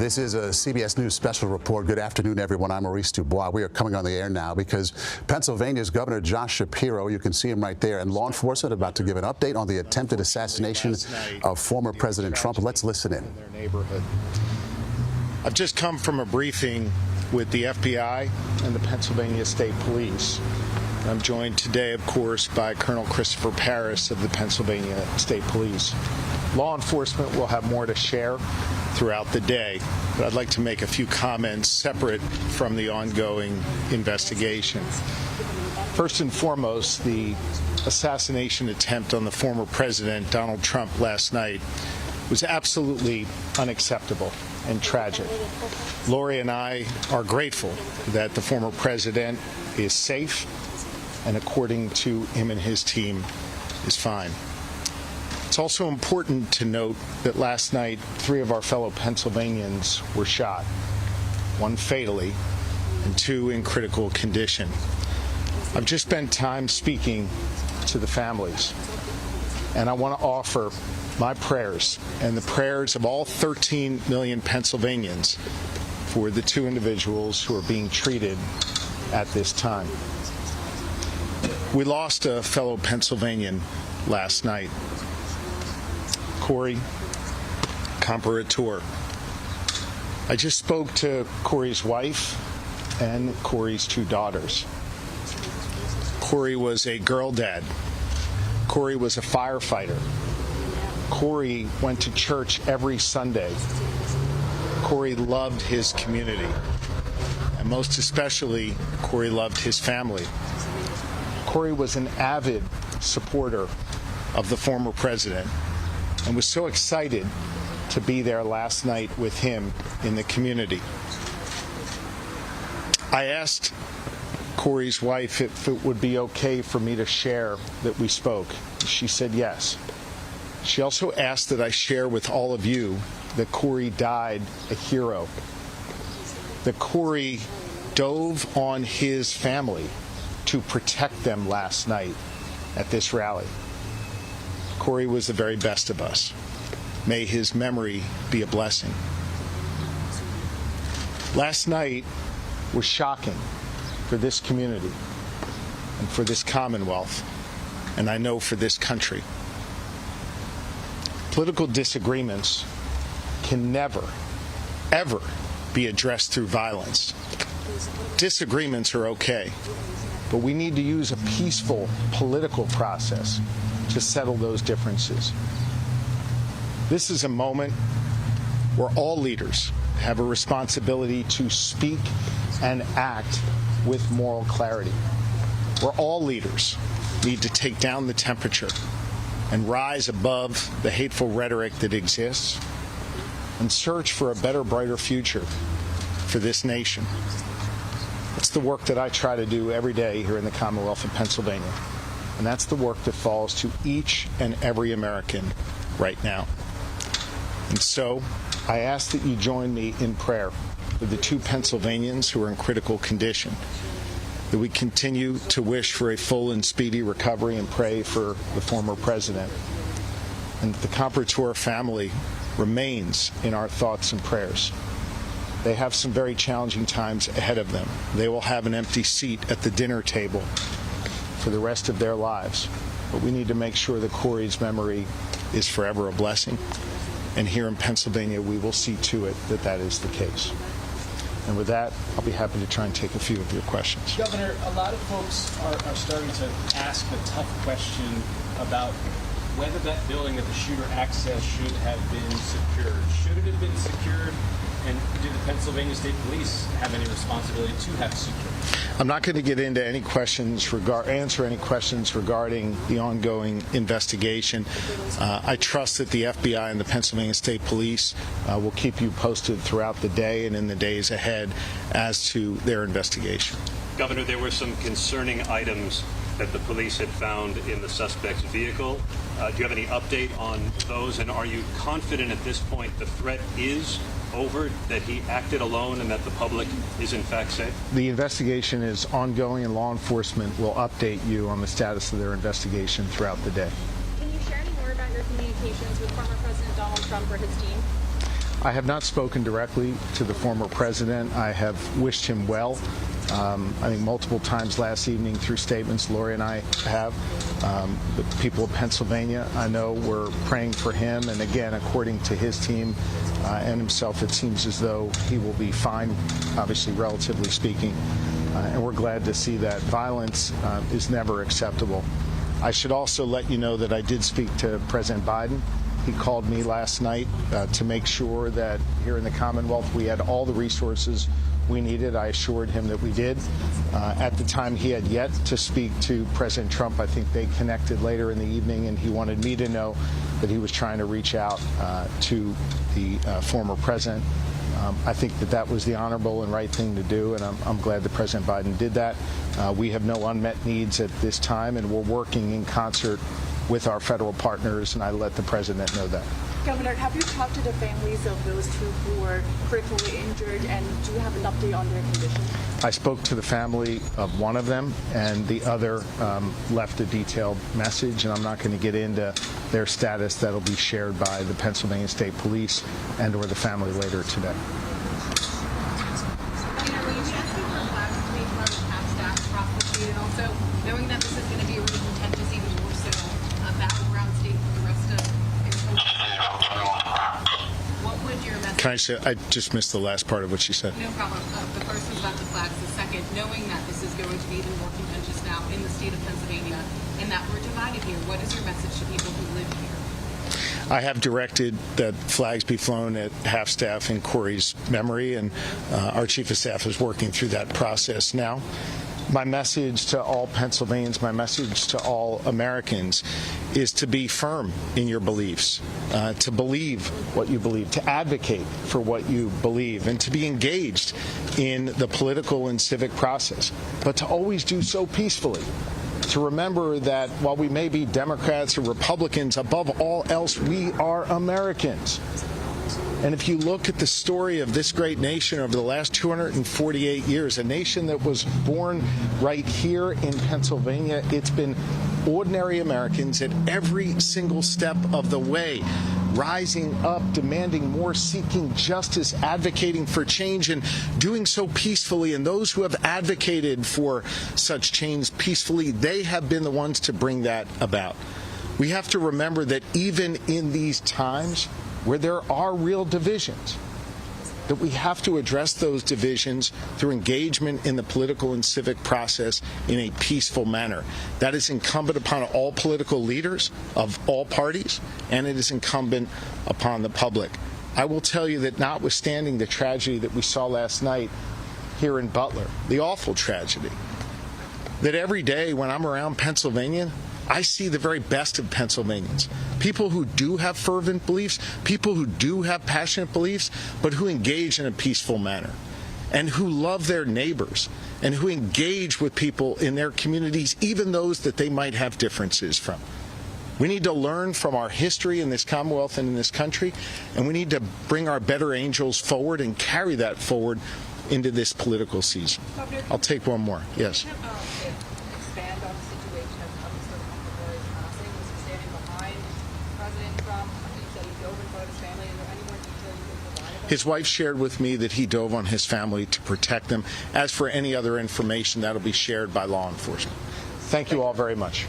This is a CBS News Special Report. Good afternoon, everyone. I'm Maurice DuBois. We are coming on the air now because Pennsylvania's Governor Josh Shapiro, you can see him right there, and law enforcement about to give an update on the attempted assassination of former President Trump. Let's listen in. Their neighborhood. I've just come from a briefing with the FBI and the Pennsylvania State Police. I'm joined today, of course, by Colonel Christopher Paris of the Pennsylvania State Police. Law enforcement will have more to share throughout the day, but I'd like to make a few comments separate from the ongoing investigation. First and foremost, the assassination attempt on the former president, Donald Trump, last night was absolutely unacceptable and tragic. Lori and I are grateful that the former president is safe and, according to him and his team, is fine. It's also important to note that last night, 3 of our fellow Pennsylvanians were shot, 1 fatally and 2 in critical condition. I've just spent time speaking to the families, and I want to offer my prayers and the prayers of all 13 million Pennsylvanians for the 2 individuals who are being treated at this time. We lost a fellow Pennsylvanian last night, Corey Comparator. I just spoke to Corey's wife and Corey's 2 daughters. Corey was a girl dad. Corey was a firefighter. Corey went to church every Sunday. Corey loved his community. And most especially, Corey loved his family. Corey was an avid supporter of the former president and was so excited to be there last night with him in the community. I asked Corey's wife if it would be okay for me to share that we spoke. She said yes. She also asked that I share with all of you that Corey died a hero, that Corey dove on his family to protect them last night at this rally. Corey was the very best of us. May his memory be a blessing. Last night was shocking for this community and for this Commonwealth, and I know for this country. Political disagreements can never, ever be addressed through violence. Disagreements are okay, but we need to use a peaceful political process to settle those differences. This is a moment where all leaders have a responsibility to speak and act with moral clarity, where all leaders need to take down the temperature and rise above the hateful rhetoric that exists and search for a better, brighter future for this nation. It's the work that I try to do every day here in the Commonwealth of Pennsylvania. And that's the work that falls to each and every American right now. And so I ask that you join me in prayer for the 2 Pennsylvanians who are in critical condition, that we continue to wish for a full and speedy recovery and pray for the former president, and that the Comparator family remains in our thoughts and prayers. They have some very challenging times ahead of them. They will have an empty seat at the dinner table for the rest of their lives. But we need to make sure that Corey's memory is forever a blessing. And here in Pennsylvania, we will see to it that that is the case. And with that, I'll be happy to try and take a few of your questions. Governor, a lot of folks are starting to ask the tough question about whether that building that the shooter accessed should have been secured. Should it have been secured? And do the Pennsylvania State Police have any responsibility to have security? I'm not going to get into any questions answer any questions regarding the ongoing investigation. I trust that the FBI and the Pennsylvania State Police will keep you posted throughout the day and in the days ahead as to their investigation. Governor, there were some concerning items that the police had found in the suspect's vehicle. Do you have any update on those? And are you confident at this point the threat is over, that he acted alone, and that the public is in fact safe? The investigation is ongoing, and law enforcement will update you on the status of their investigation throughout the day. Can you share any more about your communications with former President Donald Trump or his team? I have not spoken directly to the former president. I have wished him well. I think multiple times last evening through statements Lori and I have. The people of Pennsylvania, I know, were praying for him. And again, according to his team and himself, it seems as though he will be fine, obviously, relatively speaking. And we're glad to see that. Violence is never acceptable. I should also let you know that I did speak to President Biden. He called me last night to make sure that here in the Commonwealth we had all the resources we needed. I assured him that we did. At the time, he had yet to speak to President Trump. I think they connected later in the evening, and he wanted me to know that he was trying to reach out to the former president. I think that that was the honorable and right thing to do, and I'm glad that President Biden did that. We have no unmet needs at this time, and we're working in concert with our federal partners, and I let the president know that. Governor, have you talked to the families of those two who were critically injured, and do you have an update on their condition? I spoke to the family of one of them, and the other left a detailed message, and I'm not going to get into their status. That'll be shared by the Pennsylvania State Police and or the family later today. And also knowing that this is going to be a really contentious, even more so, battleground state for the rest of what would your message? Can I say, I just missed the last part of what she said. No problem. The first was about the flags. The second, knowing that this is going to be even more contentious now in the state of Pennsylvania and that we're divided here, what is your message to people who live here? I have directed that flags be flown at half-staff in Corey's memory, and our chief of staff is working through that process now. My message to all Pennsylvanians, my message to all Americans is to be firm in your beliefs, to believe what you believe, to advocate for what you believe, and to be engaged in the political and civic process, but to always do so peacefully. To remember that while we may be Democrats or Republicans, above all else, we are Americans. And if you look at the story of this great nation over the last 248 years, a nation that was born right here in Pennsylvania, it's been ordinary Americans at every single step of the way, rising up, demanding more, seeking justice, advocating for change, and doing so peacefully. And those who have advocated for such change peacefully, they have been the ones to bring that about. We have to remember that even in these times where there are real divisions, that we have to address those divisions through engagement in the political and civic process in a peaceful manner. That is incumbent upon all political leaders of all parties, and it is incumbent upon the public. I will tell you that notwithstanding the tragedy that we saw last night here in Butler, the awful tragedy, that every day when I'm around Pennsylvania, I see the very best of Pennsylvanians. People who do have fervent beliefs, people who do have passionate beliefs, but who engage in a peaceful manner, and who love their neighbors, and who engage with people in their communities, even those that they might have differences from. We need to learn from our history in this Commonwealth and in this country, and we need to bring our better angels forward and carry that forward into this political season. I'll take one more. Yes. Expand on the situation of Mr. Montgomery's passing. Was he standing behind President Trump? He said he dove in front of his family. Is there any more detail you can provide about His wife shared with me that he dove on his family to protect them. As for any other information, that'll be shared by law enforcement. Thank you all very much.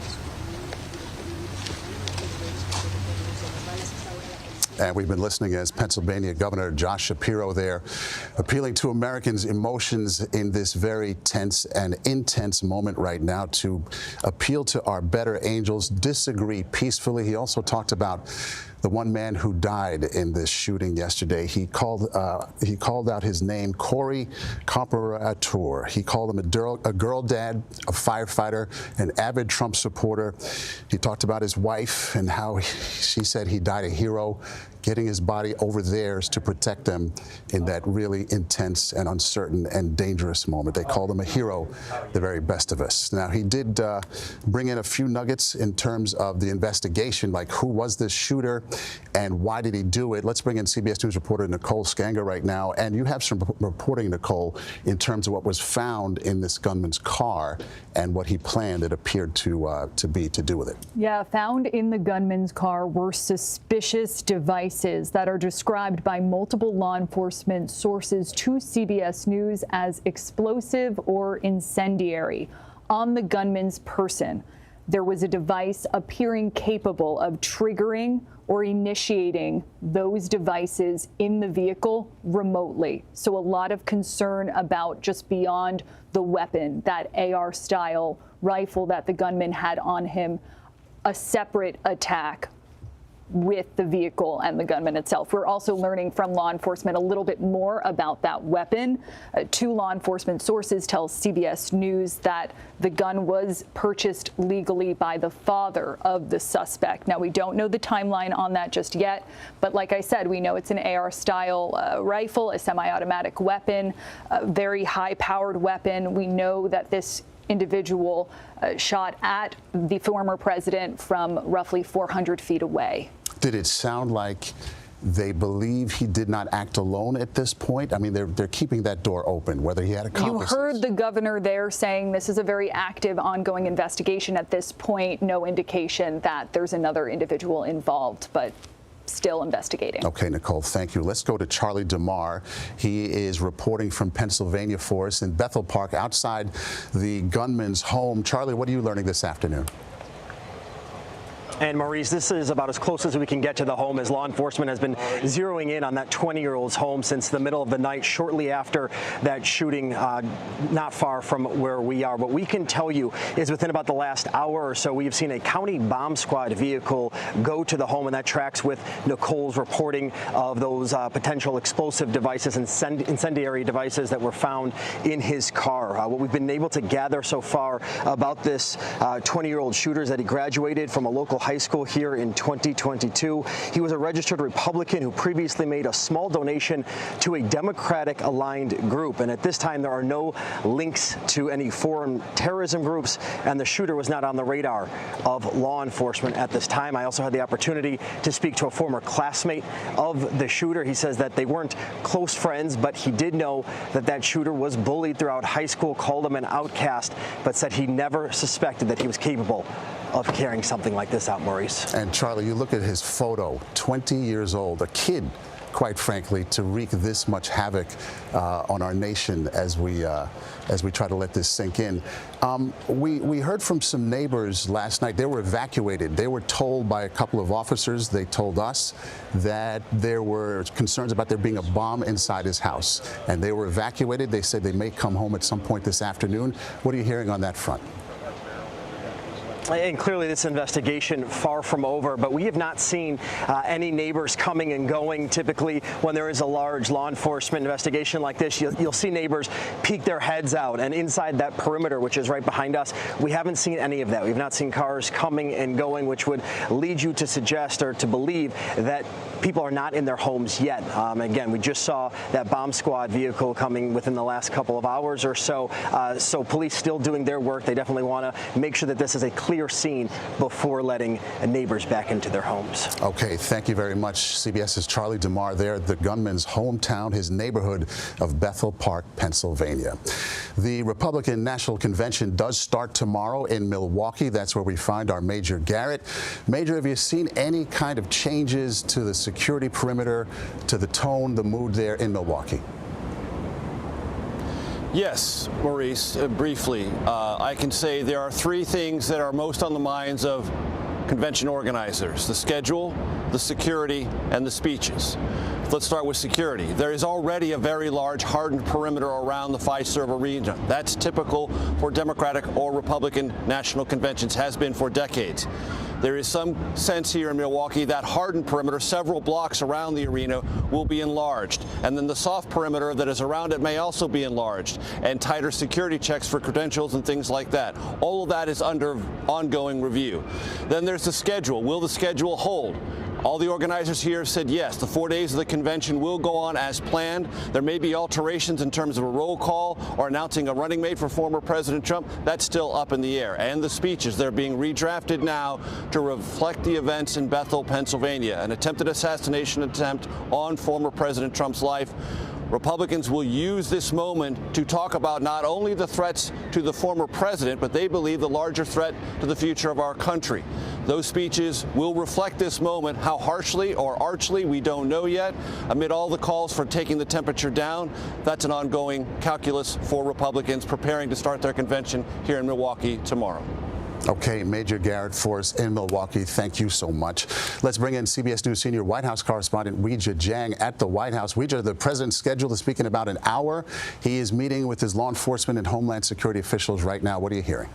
And we've been listening as Pennsylvania Governor Josh Shapiro there, appealing to Americans' emotions in this very tense and intense moment right now, to appeal to our better angels, disagree peacefully. He also talked about the one man who died in this shooting yesterday. He called out his name, Corey Comparator. He called him a girl dad, a firefighter, an avid Trump supporter. He talked about his wife and how she said he died a hero, getting his body over theirs to protect them in that really intense and uncertain and dangerous moment. They called him a hero, the very best of us. Now, he did bring in a few nuggets in terms of the investigation, like who was this shooter and why did he do it. Let's bring in CBS News reporter Nicole Skanga right now. And you have some reporting, Nicole, in terms of what was found in this gunman's car and what he planned, it appeared to do with it. Yeah, found in the gunman's car were suspicious devices devices that are described by multiple law enforcement sources to CBS News as explosive or incendiary on the gunman's person. There was a device appearing capable of triggering or initiating those devices in the vehicle remotely. So a lot of concern about just beyond the weapon, that AR-style rifle that the gunman had on him, a separate attack with the vehicle and the gunman itself. We're also learning from law enforcement a little bit more about that weapon. Two law enforcement sources tell CBS News that the gun was purchased legally by the father of the suspect. Now, we don't know the timeline on that just yet, but like I said, we know it's an AR-style rifle, a semi-automatic weapon, a very high-powered weapon. We know that this individual shot at the former president from roughly 400 feet away. Did it sound like they believe he did not act alone at this point? I mean, they're keeping that door open, whether he had accomplices. You heard the governor there saying this is a very active, ongoing investigation. At this point, no indication that there's another individual involved, but still investigating. Okay, Nicole, thank you. Let's go to Charlie DeMar. He is reporting from Pennsylvania for us in Bethel Park outside the gunman's home. Charlie, what are you learning this afternoon? And Maurice, this is about as close as we can get to the home, as law enforcement has been zeroing in on that 20-year-old's home since the middle of the night, shortly after that shooting, not far from where we are. What we can tell you is within about the last hour or so, we've seen a county bomb squad vehicle go to the home, and that tracks with Nicole's reporting of those potential explosive devices and incendiary devices that were found in his car. What we've been able to gather so far about this 20-year-old shooter is that he graduated from a local high school here in 2022. He was a registered Republican who previously made a small donation to a Democratic-aligned group. And at this time, there are no links to any foreign terrorism groups, and the shooter was not on the radar of law enforcement at this time. I also had the opportunity to speak to a former classmate of the shooter. He says that they weren't close friends, but he did know that that shooter was bullied throughout high school, called him an outcast, but said he never suspected that he was capable of carrying something like this out, Maurice. And Charlie, you look at his photo, 20 years old, a kid, quite frankly, to wreak this much havoc on our nation as we try to let this sink in. We heard from some neighbors last night. They were evacuated. They were told by a couple of officers, they told us, that there were concerns about there being a bomb inside his house. And they were evacuated. They said they may come home at some point this afternoon. What are you hearing on that front? And clearly this investigation far from over, but we have not seen any neighbors coming and going. Typically, when there is a large law enforcement investigation like this, you'll see neighbors peek their heads out. And inside that perimeter, which is right behind us, we haven't seen any of that. We've not seen cars coming and going, which would lead you to suggest or to believe that people are not in their homes yet. Again, we just saw that bomb squad vehicle coming within the last couple of hours or so. So police still doing their work. They definitely want to make sure that this is a clear scene before letting neighbors back into their homes. Okay, thank you very much. CBS's Charlie DeMar there at the gunman's hometown, his neighborhood of Bethel Park, Pennsylvania. The Republican National Convention does start tomorrow in Milwaukee. That's where we find our Major Garrett. Major, have you seen any kind of changes to the security perimeter, to the tone, the mood there in Milwaukee? Yes, Maurice, briefly. I can say there are three things that are most on the minds of convention organizers: the schedule, the security, and the speeches. Let's start with security. There is already a very large hardened perimeter around the Fiserv Arena. That's typical for Democratic or Republican national conventions, has been for decades. There is some sense here in Milwaukee that hardened perimeter, several blocks around the arena, will be enlarged. And then the soft perimeter that is around it may also be enlarged, and tighter security checks for credentials and things like that. All of that is under ongoing review. Then there's the schedule. Will the schedule hold? All the organizers here said yes, the 4 days of the convention will go on as planned. There may be alterations in terms of a roll call or announcing a running mate for former President Trump. That's still up in the air. And the speeches, they're being redrafted now to reflect the events in Bethel, Pennsylvania, an attempted assassination attempt on former President Trump's life. Republicans will use this moment to talk about not only the threats to the former president, but they believe the larger threat to the future of our country. Those speeches will reflect this moment. How harshly or archly, we don't know yet. Amid all the calls for taking the temperature down, that's an ongoing calculus for Republicans preparing to start their convention here in Milwaukee tomorrow. Okay, Major Garrett Force in Milwaukee, thank you so much. Let's bring in CBS News senior White House correspondent Weijia Jiang at the White House. Weijia, the president's scheduled to speak in about an hour. He is meeting with his law enforcement and Homeland Security officials right now. What are you hearing?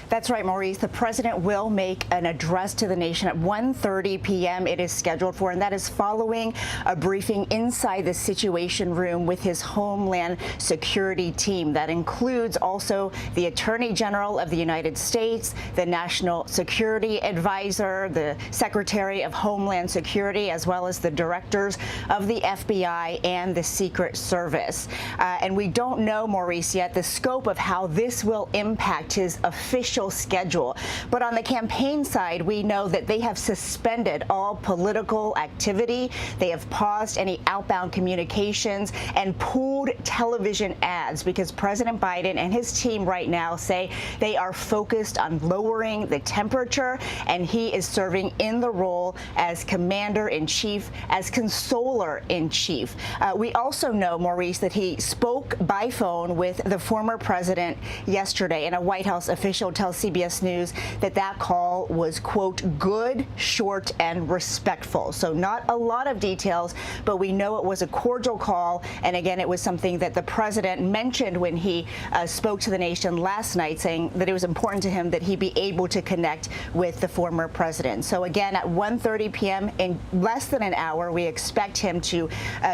That's right, Maurice. The president will make an address to the nation at 1:30 p.m. It is scheduled for, and that is following a briefing inside the Situation Room with his Homeland Security team. That includes also the Attorney General of the United States, the National Security Advisor, the Secretary of Homeland Security, as well as the directors of the FBI and the Secret Service. And we don't know, Maurice, yet the scope of how this will impact his official schedule. But on the campaign side, we know that they have suspended all political activity. They have paused any outbound communications and pulled television ads because President Biden and his team right now say they are focused on lowering the temperature, and he is serving in the role as commander-in-chief, as consoler-in-chief. We also know, Maurice, that he spoke by phone with the former president yesterday, and a White House official tells CBS News that that call was, quote, good, short, and respectful. So not a lot of details, but we know it was a cordial call. And again, it was something that the president mentioned when he spoke to the nation last night, saying that it was important to him that he be able to connect with the former president. So again, at 1:30 p.m. in less than an hour, we expect him to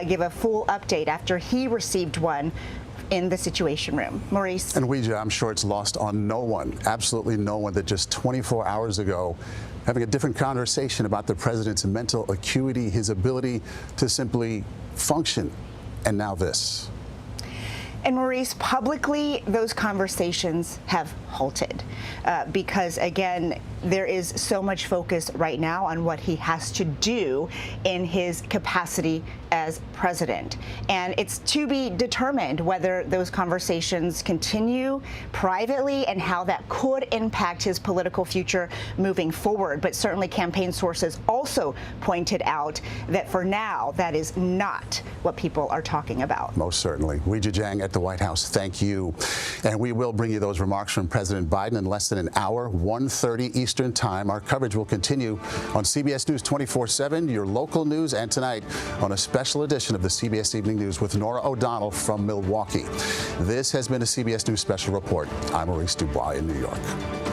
give a full update after he received one in the Situation Room. Maurice. And Weijia, I'm sure it's lost on no one, absolutely no one, that just 24 hours ago, having a different conversation about the president's mental acuity, his ability to simply function, and now this. And Maurice, publicly, those conversations have halted because, again, there is so much focus right now on what he has to do in his capacity as president. And it's to be determined whether those conversations continue privately and how that could impact his political future moving forward. But certainly campaign sources also pointed out that for now, that is not what people are talking about. Most certainly. Weijia Jiang at the White House, thank you. And we will bring you those remarks from President Biden in less than an hour, 1:30 Eastern Time. Our coverage will continue on CBS News 24/7, your local news, and tonight on a special edition of the CBS Evening News with Norah O'Donnell from Milwaukee. This has been a CBS News Special Report. I'm Maurice DuBois in New York.